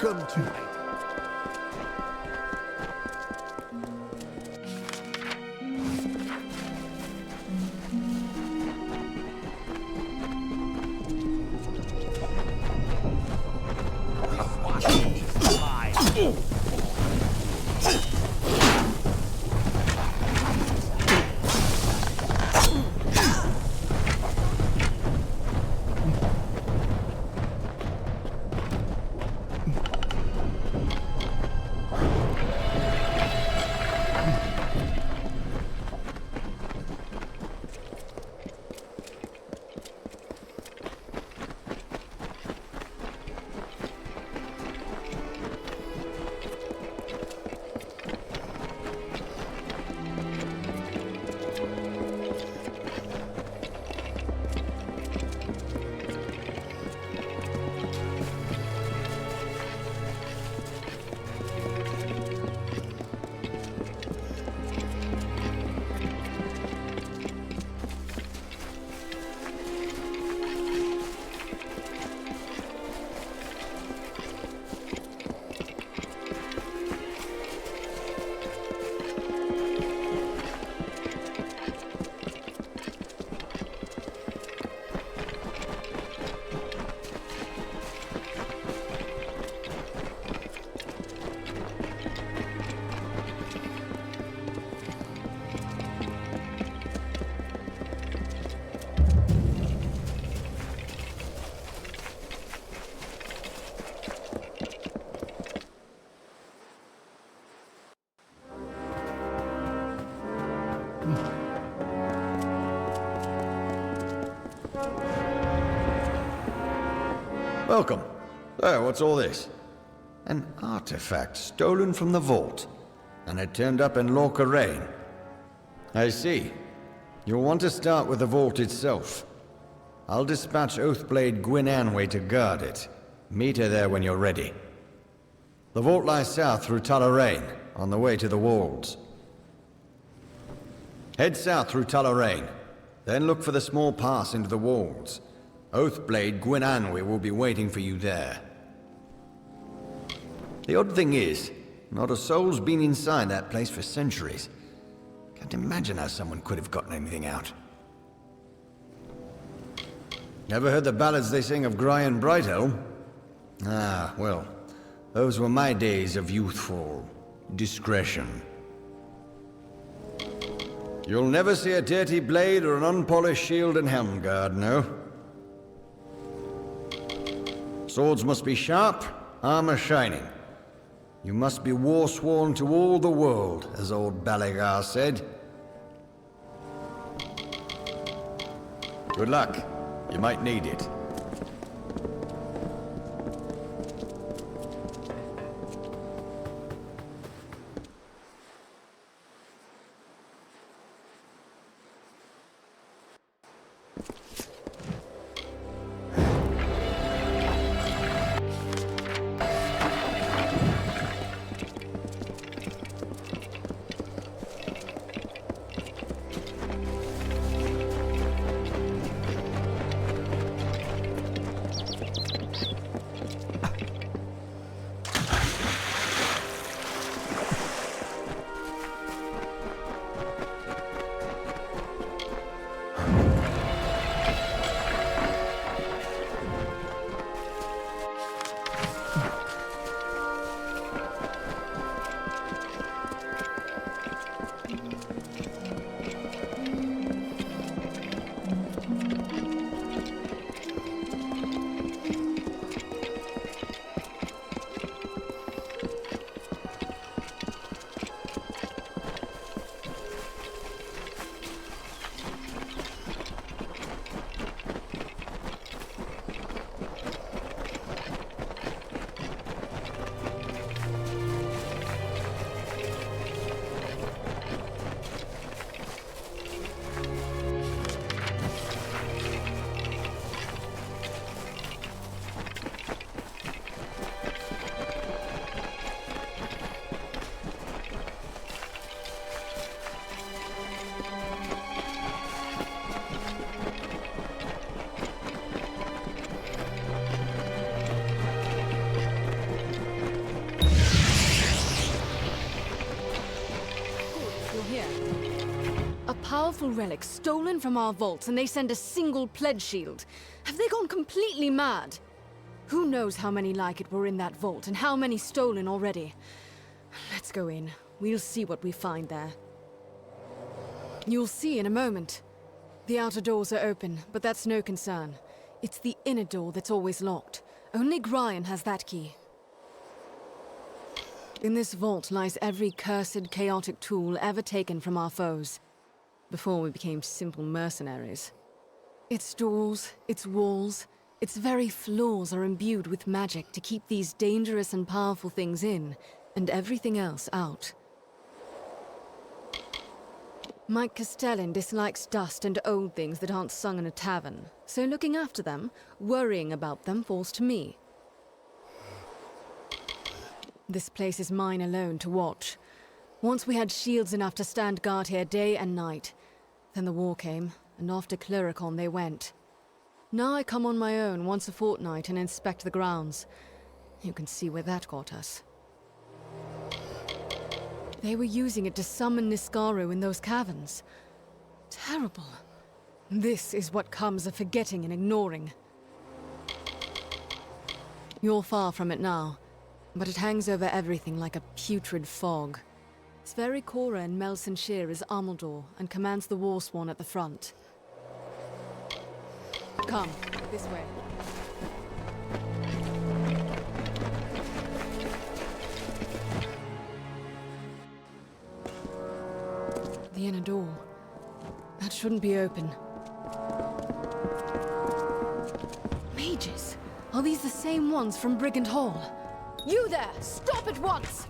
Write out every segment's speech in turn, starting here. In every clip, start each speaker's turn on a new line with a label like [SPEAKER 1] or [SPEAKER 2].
[SPEAKER 1] Welcome to...
[SPEAKER 2] Welcome. So, what's all this? An artifact stolen from the vault, and it turned up in Lorca. I see. You'll want to start with the vault itself. I'll dispatch Oathblade Gwyn Anway to guard it. Meet her there when you're ready. The vault lies south through Tullaraine, on the way to the walls. Head south through Tullaraine, then look for the small pass into the walls. Oathblade Gwyn Anway will be waiting for you there. The odd thing is, not a soul's been inside that place for centuries. Can't imagine how someone could have gotten anything out. Never heard the ballads they sing of Brian Brighthelm? Ah, well, those were my days of youthful discretion. You'll never see a dirty blade or an unpolished shield and helm guard, no? Swords must be sharp, armor shining. You must be war-sworn to all the world, as old Balagar said. Good luck. You might need it.
[SPEAKER 1] powerful relics stolen from our vaults and they send a single pledge shield. Have they gone completely mad? Who knows how many like it were in that vault and how many stolen already? Let's go in. We'll see what we find there. You'll see in a moment. The outer doors are open, but that's no concern. It's the inner door that's always locked. Only Gryan has that key. In this vault lies every cursed, chaotic tool ever taken from our foes, before we became simple mercenaries. Its doors, its walls, its very floors are imbued with magic to keep these dangerous and powerful things in, and everything else out. Mike Castellan dislikes dust and old things that aren't sung in a tavern, so looking after them, worrying about them, falls to me. This place is mine alone to watch. Once we had shields enough to stand guard here day and night. Then the war came, and off to Cluricon they went. Now I come on my own once a fortnight and inspect the grounds. You can see where that got us. They were using it to summon Niskaru in those caverns. Terrible. This is what comes of forgetting and ignoring. You're far from it now. But it hangs over everything like a putrid fog. Sverri Cora in Melson Shear is Amalur and commands the Warsworn at the front. Come, this way. The inner door. That shouldn't be open. Mages! Are these the same ones from Brigand Hall? You there! Stop at once!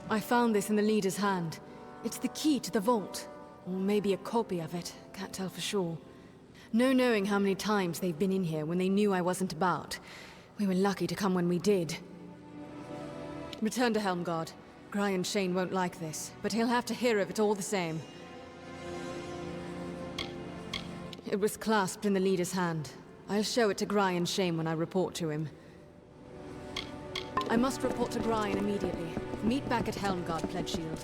[SPEAKER 1] I found this in the leader's hand. It's the key to the vault. Or maybe a copy of it. Can't tell for sure. No knowing how many times they've been in here when they knew I wasn't about. We were lucky to come when we did. Return to Helmgard. Gryan Shane won't like this, but he'll have to hear of it all the same. It was clasped in the leader's hand. I'll show it to Gryan Shane when I report to him. I must report to Gryan immediately. Meet back at Helmgard, Pledge Shield.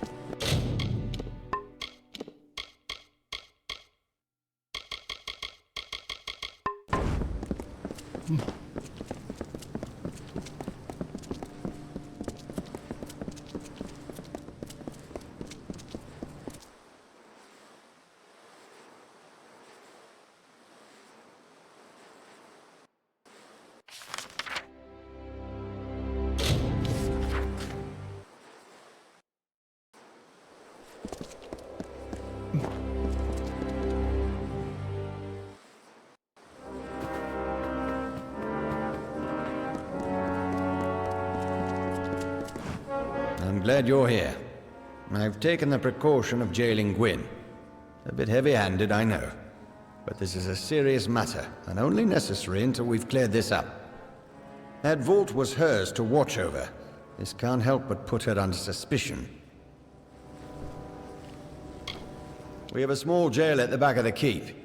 [SPEAKER 2] I'm glad you're here. I've taken the precaution of jailing Gwyn. A bit heavy-handed, I know. But this is a serious matter, and only necessary until we've cleared this up. That vault was hers to watch over. This can't help but put her under suspicion. We have a small jail at the back of the keep.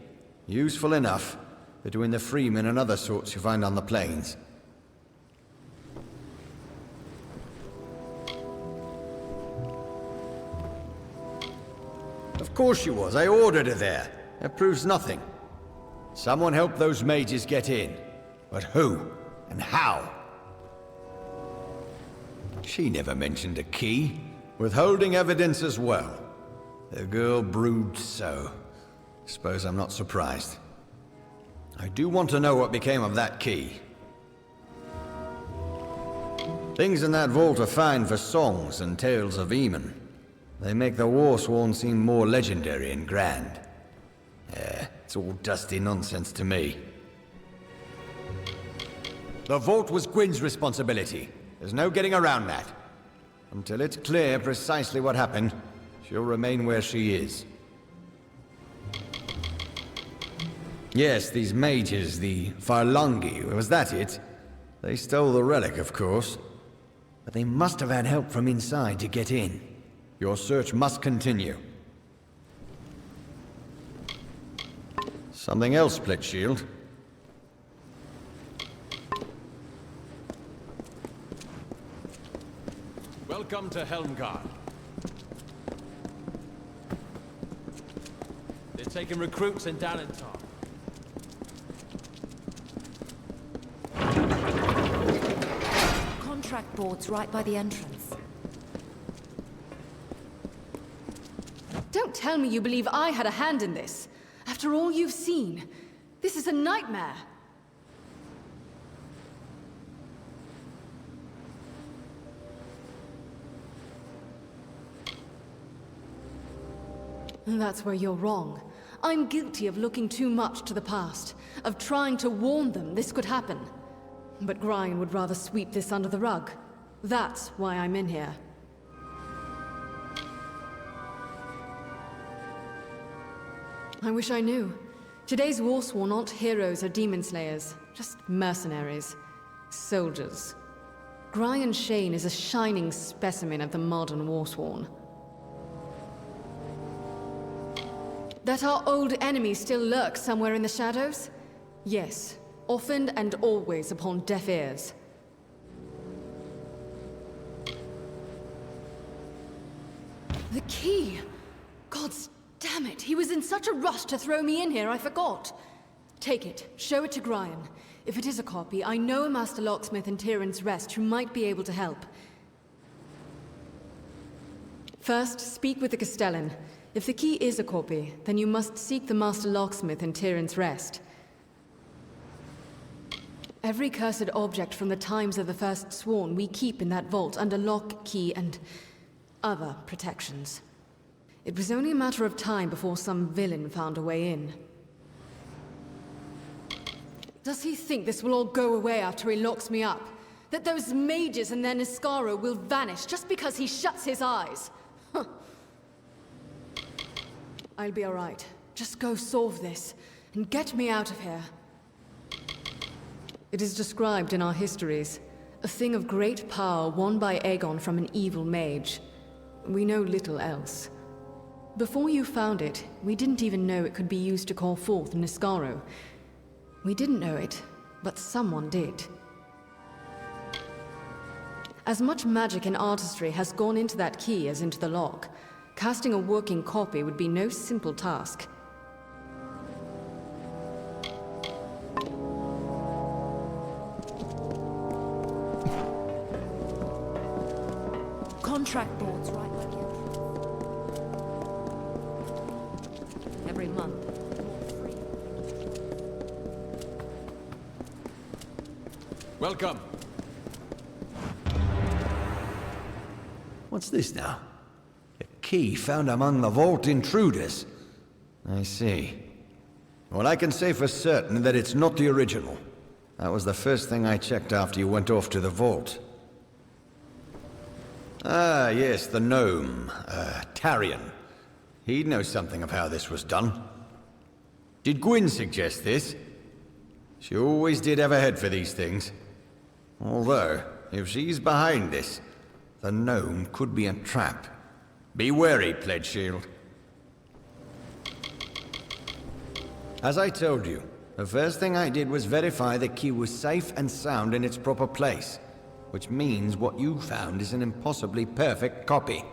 [SPEAKER 2] Useful enough, between the freemen and other sorts you find on the plains. Of course she was. I ordered her there. That proves nothing. Someone helped those mages get in. But who? And how? She never mentioned a key. Withholding evidence as well. The girl broods so. Suppose I'm not surprised. I do want to know what became of that key. Things in that vault are fine for songs and tales of Eamon. They make the Warsworn seem more legendary and grand. It's all dusty nonsense to me. The vault was Gwyn's responsibility. There's no getting around that. Until it's clear precisely what happened, she'll remain where she is. Yes, these mages, the Farlangi, was that it? They stole the relic, of course. But they must have had help from inside to get in. Your search must continue. Something else, Splitshield.
[SPEAKER 3] Welcome to Helmgard. They're taking recruits in Dannentar.
[SPEAKER 4] Contract boards right by the entrance.
[SPEAKER 1] Don't tell me you believe I had a hand in this. After all you've seen, this is a nightmare. That's where you're wrong. I'm guilty of looking too much to the past, of trying to warn them this could happen. But Grian would rather sweep this under the rug. That's why I'm in here. I wish I knew. Today's Warsworn aren't heroes or demon slayers, just mercenaries. Soldiers. Grian Shane is a shining specimen of the modern Warsworn. That our old enemy still lurks somewhere in the shadows? Yes, often and always upon deaf ears. The key! God's damn it, he was in such a rush to throw me in here, I forgot. Take it, show it to Grian. If it is a copy, I know a Master Locksmith in Tyrann's Rest who might be able to help. First, speak with the Castellan. If the key is a copy, then you must seek the Master Locksmith in Tyrann's Rest. Every cursed object from the times of the First Sworn we keep in that vault under lock, key, and other protections. It was only a matter of time before some villain found a way in. Does he think this will all go away after he locks me up? That those mages and their Niskaro will vanish just because he shuts his eyes? Huh. I'll be all right. Just go solve this, and get me out of here. It is described in our histories. A thing of great power won by Aegon from an evil mage. We know little else. Before you found it, we didn't even know it could be used to call forth Niskaro. We didn't know it, but someone did. As much magic and artistry has gone into that key as into the lock. Casting a working copy would be no simple task.
[SPEAKER 4] Contract boards right by the entrance. Every month, more free.
[SPEAKER 3] Welcome.
[SPEAKER 2] What's this now? A key found among the vault intruders. I see. Well, I can say for certain that it's not the original. That was the first thing I checked after you went off to the vault. Ah, yes, the gnome. Tarion. He'd know something of how this was done. Did Gwyn suggest this? She always did have a head for these things. Although, if she's behind this, the gnome could be a trap. Be wary, Pledgeshield. As I told you, the first thing I did was verify the key was safe and sound in its proper place. Which means what you found is an impossibly perfect copy.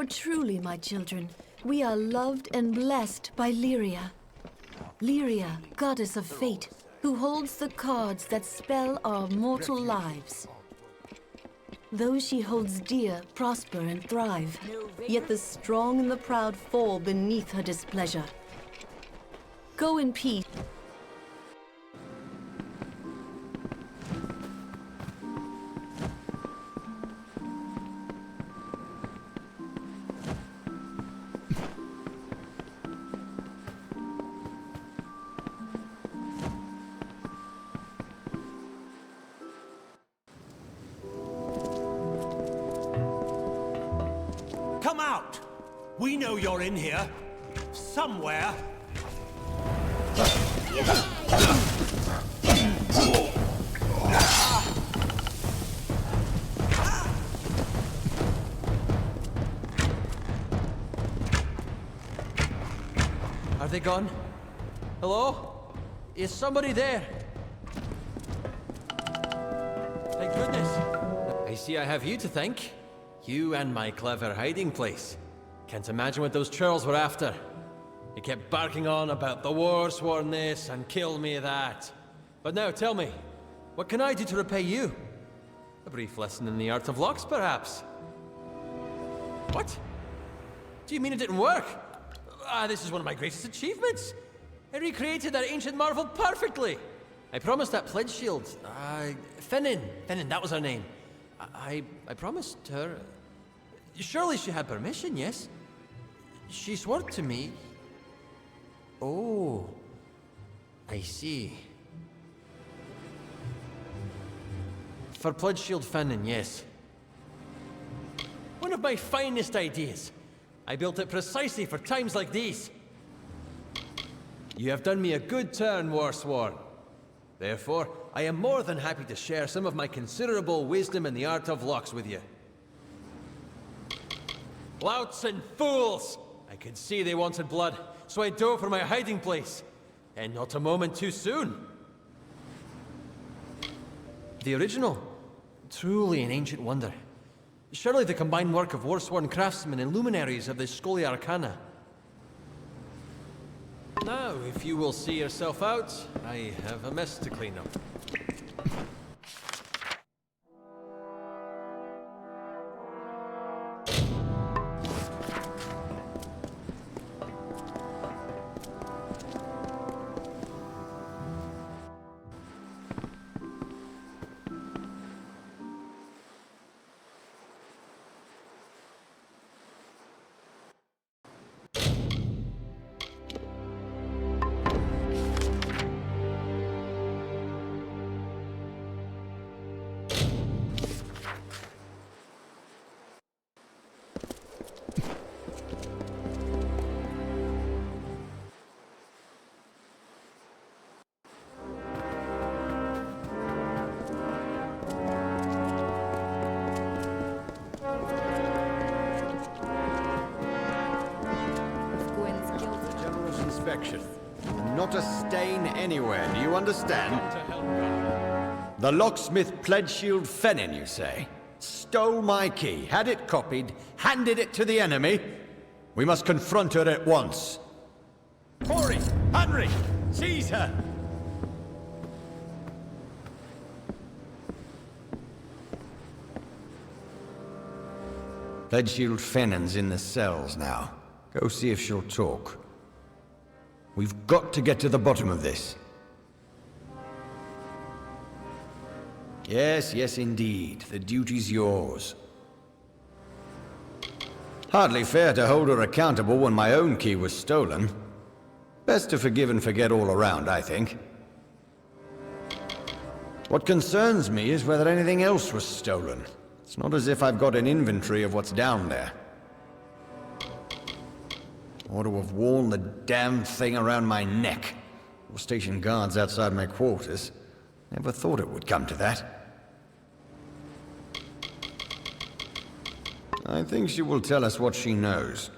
[SPEAKER 5] truly, my children, we are loved and blessed by Lyria. Lyria, goddess of fate, who holds the cards that spell our mortal lives. Those she holds dear prosper and thrive, yet the strong and the proud fall beneath her displeasure. Go in peace.
[SPEAKER 6] Come out! We know you're in here. Somewhere.
[SPEAKER 3] Are they gone? Hello? Is somebody there? Thank goodness. I see I have you to thank. You and my clever hiding place. Can't imagine what those churls were after. They kept barking on about the war sworn this and kill me that. But now tell me, what can I do to repay you? A brief lesson in the art of locks, perhaps? What? Do you mean it didn't work? This is one of my greatest achievements. I recreated that ancient marvel perfectly. I promised that pledge shield. Finnan, that was her name. I promised her. Surely she had permission, yes? She swore to me. Oh, I see. For pledge shield Finnan, yes. One of my finest ideas. I built it precisely for times like these. You have done me a good turn, Warsworn. Therefore, I am more than happy to share some of my considerable wisdom in the art of locks with you. Louts and fools! I could see they wanted blood, so I dove for my hiding place. And not a moment too soon. The original. Truly an ancient wonder. Surely the combined work of war-sworn craftsmen and luminaries of the Scholia Arcana. Now, if you will see yourself out, I have a mess to clean up.
[SPEAKER 2] Not a stain anywhere, do you understand?
[SPEAKER 3] To Helmgard.
[SPEAKER 2] The locksmith pledge shield Finnan, you say? Stole my key, had it copied, handed it to the enemy? We must confront her at once. Corey! Henry! Seize her! Pledge shield Finnan's in the cells now. Go see if she'll talk. We've got to get to the bottom of this. Yes, yes indeed. The duty's yours. Hardly fair to hold her accountable when my own key was stolen. Best to forgive and forget all around, I think. What concerns me is whether anything else was stolen. It's not as if I've got an inventory of what's down there. Ought to have worn the damn thing around my neck. Or station guards outside my quarters. Never thought it would come to that. I think she will tell us what she knows.